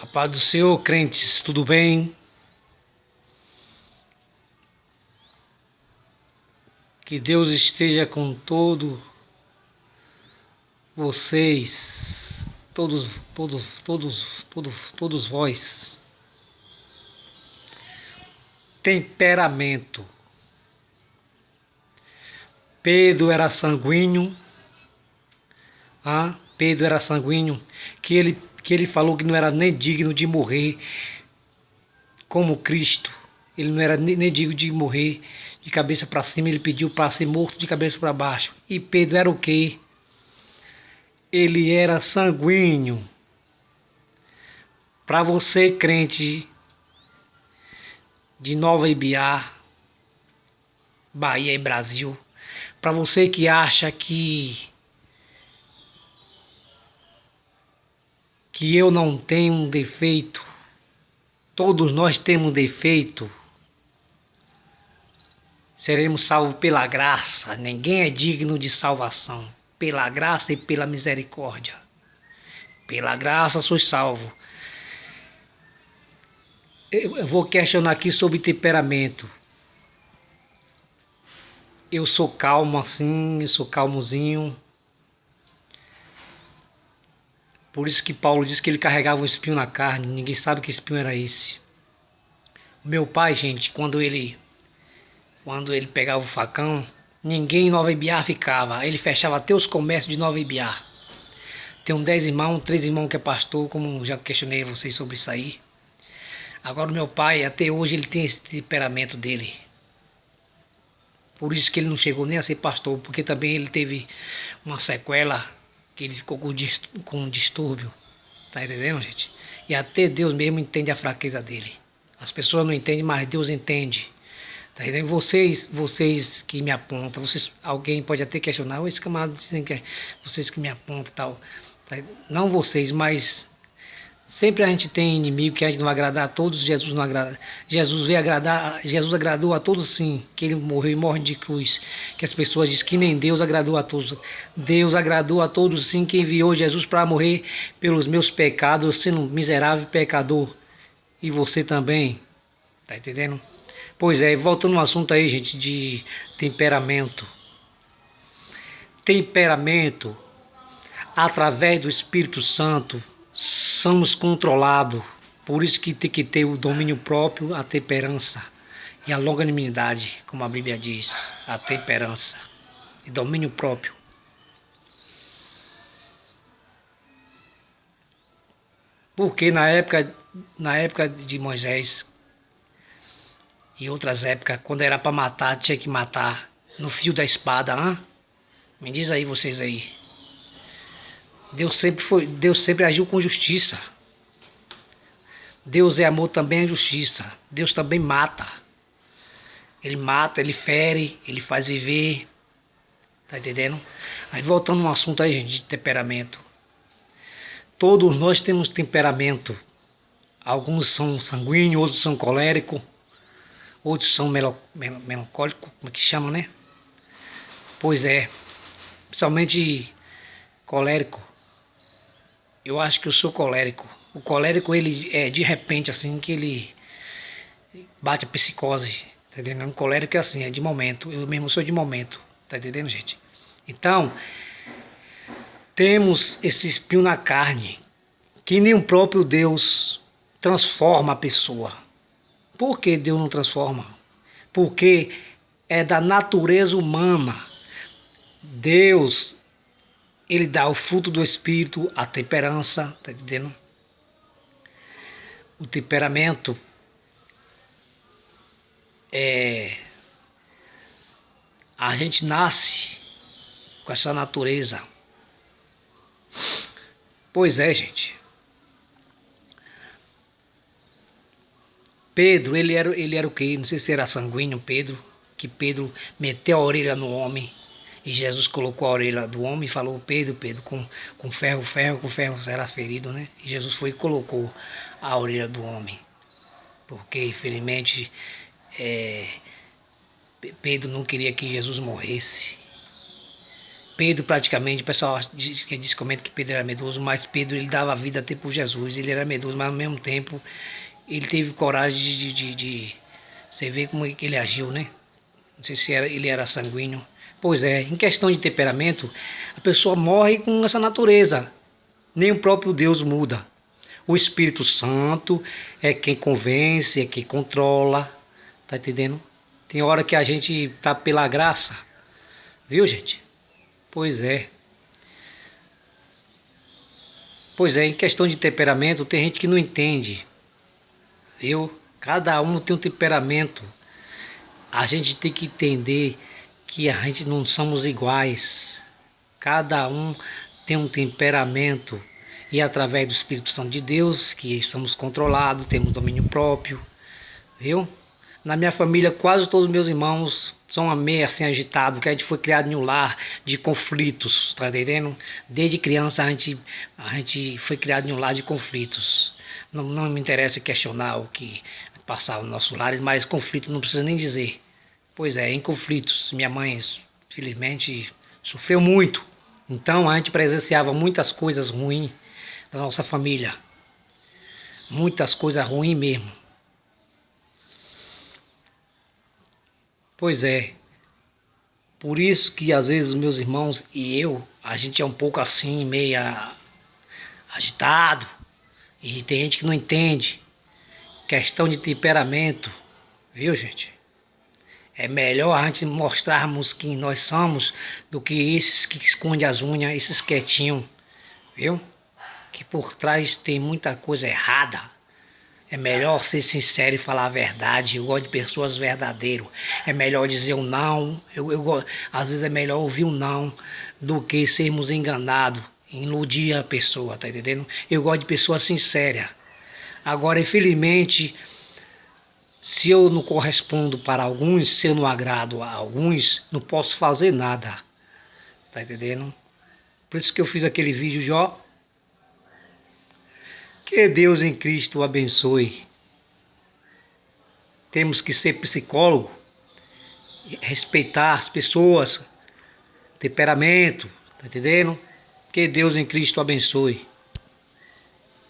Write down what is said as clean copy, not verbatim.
A paz do Senhor, crentes, tudo bem? Que Deus esteja com vocês, todos vós. Temperamento. Pedro era sanguíneo, Pedro era sanguíneo, que ele falou que não era nem digno de morrer como Cristo. Ele não era nem digno de morrer de cabeça para cima, ele pediu para ser morto de cabeça para baixo. E Pedro era o quê? Ele era sanguíneo. Para você, crente de Nova Ibiá, Bahia e Brasil, para você que acha que eu não tenho um defeito, todos nós temos defeito. Seremos salvos pela graça. Ninguém é digno de salvação. Pela graça e pela misericórdia. Pela graça sois salvo. Eu vou questionar aqui sobre temperamento. Eu sou calmo assim, eu sou calmozinho. Por isso que Paulo disse que ele carregava um espinho na carne. Ninguém sabe que espinho era esse. Meu pai, gente, quando ele pegava o facão, ninguém em Nova Ibiá ficava. Ele fechava até os comércios de Nova Ibiá. Tenho 10 irmãos, 3 irmãos que é pastor, como já questionei vocês sobre isso aí. Agora o meu pai, até hoje, ele tem esse temperamento dele. Por isso que ele não chegou nem a ser pastor, porque também ele teve uma sequela, que ele ficou com um distúrbio. Tá entendendo, gente? E até Deus mesmo entende a fraqueza dele. As pessoas não entendem, mas Deus entende. Tá entendendo? Vocês que me apontam, alguém pode até questionar, esse camarada dizem que é vocês que me apontam e tal. Tá? Não vocês, mas sempre a gente tem inimigo que a gente não vai agradar a todos, Jesus não agrada. Jesus agradou a todos sim, que ele morreu e morre de cruz. Que as pessoas dizem que nem Deus agradou a todos. Deus agradou a todos sim, que enviou Jesus para morrer pelos meus pecados, sendo um miserável pecador. E você também, tá entendendo? Pois é, voltando no assunto aí, gente, de temperamento. Temperamento, através do Espírito Santo, somos controlados. Por isso que tem que ter o domínio próprio, a temperança e a longanimidade, como a Bíblia diz, a temperança e domínio próprio. Porque na época de Moisés e outras épocas, quando era para matar, tinha que matar no fio da espada, Me diz aí vocês aí. Deus sempre agiu com justiça. Deus é amor, também é justiça. Deus também mata. Ele mata, ele fere, ele faz viver. Tá entendendo? Aí voltando no assunto aí, gente, de temperamento. Todos nós temos temperamento. Alguns são sanguíneos, outros são coléricos, outros são melancólicos, como é que chama, né? Pois é, principalmente colérico. Eu acho que eu sou colérico. O colérico, ele é de repente assim que ele bate a psicose, tá entendendo? O colérico é assim, é de momento. Eu mesmo sou de momento, tá entendendo, gente? Então, temos esse espinho na carne, que nem o próprio Deus transforma a pessoa. Por que Deus não transforma? Porque é da natureza humana. Deus, ele dá o fruto do Espírito, a temperança, tá entendendo? O temperamento a gente nasce com essa natureza. Pois é, gente. Pedro, ele era o quê? Não sei se era sanguíneo, Pedro, que Pedro meteu a orelha no homem. E Jesus colocou a orelha do homem e falou, Pedro, com ferro será ferido, né? E Jesus foi e colocou a orelha do homem. Porque, infelizmente, Pedro não queria que Jesus morresse. Pedro praticamente, o pessoal comenta que Pedro era medroso, mas Pedro ele dava a vida até por Jesus, ele era medroso, mas ao mesmo tempo ele teve coragem você vê como é que ele agiu, né? Não sei se ele era sanguíneo. Pois é, em questão de temperamento, a pessoa morre com essa natureza. Nem o próprio Deus muda. O Espírito Santo é quem convence, é quem controla. Tá entendendo? Tem hora que a gente tá pela graça. Viu, gente? Pois é. Pois é, em questão de temperamento, tem gente que não entende. Viu? Cada um tem um temperamento. A gente tem que entender que a gente não somos iguais. Cada um tem um temperamento. E através do Espírito Santo de Deus, que somos controlados, temos domínio próprio. Viu? Na minha família, quase todos os meus irmãos são meio assim agitados, que a gente foi criado em um lar de conflitos, tá entendendo? Desde criança a gente foi criado em um lar de conflitos. Não me interessa questionar o que passava nos nossos lares, mas conflito não precisa nem dizer. Pois é, em conflitos. Minha mãe, felizmente, sofreu muito. Então a gente presenciava muitas coisas ruins da nossa família. Muitas coisas ruins mesmo. Pois é. Por isso que às vezes os meus irmãos e eu, a gente é um pouco assim, meio agitado. E tem gente que não entende. Questão de temperamento. Viu, gente? É melhor a gente mostrarmos quem nós somos do que esses que escondem as unhas, esses quietinhos, viu? Que por trás tem muita coisa errada. É melhor ser sincero e falar a verdade. Eu gosto de pessoas verdadeiras. É melhor dizer um não. Às vezes é melhor ouvir um não do que sermos enganados, iludir a pessoa, tá entendendo? Eu gosto de pessoas sinceras. Agora, infelizmente, se eu não correspondo para alguns, se eu não agrado a alguns, não posso fazer nada. Tá entendendo? Por isso que eu fiz aquele vídeo de que Deus em Cristo o abençoe. Temos que ser psicólogo, respeitar as pessoas, temperamento, tá entendendo? Que Deus em Cristo o abençoe.